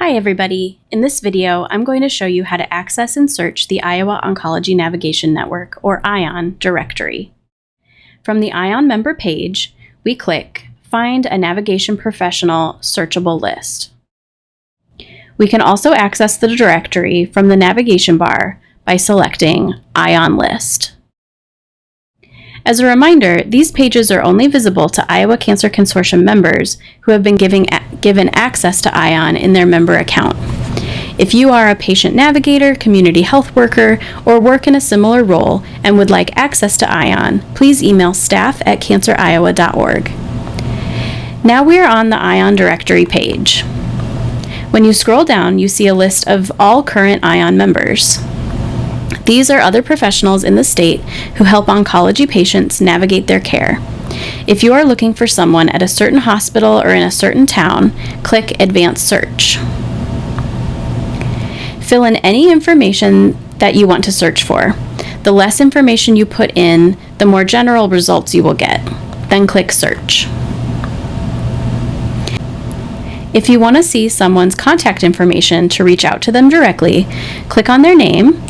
Hi everybody! In this video, I'm going to show you how to access and search the Iowa Oncology Navigation Network, or IONN, directory. From the IONN member page, we click Find a Navigation Professional Searchable List. We can also access the directory from the navigation bar by selecting IONN List. As a reminder, these pages are only visible to Iowa Cancer Consortium members who have been given access to IONN in their member account. If you are a patient navigator, community health worker, or work in a similar role and would like access to IONN, please email staff@canceririowa.org. Now we are on the IONN directory page. When you scroll down, you see a list of all current IONN members. These are other professionals in the state who help oncology patients navigate their care. If you are looking for someone at a certain hospital or in a certain town, click Advanced Search. Fill in any information that you want to search for. The less information you put in, the more general results you will get. Then click Search. If you want to see someone's contact information to reach out to them directly, click on their name.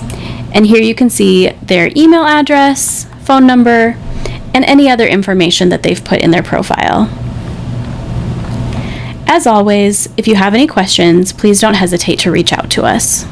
And here you can see their email address, phone number, and any other information that they've put in their profile. As always, if you have any questions, please don't hesitate to reach out to us.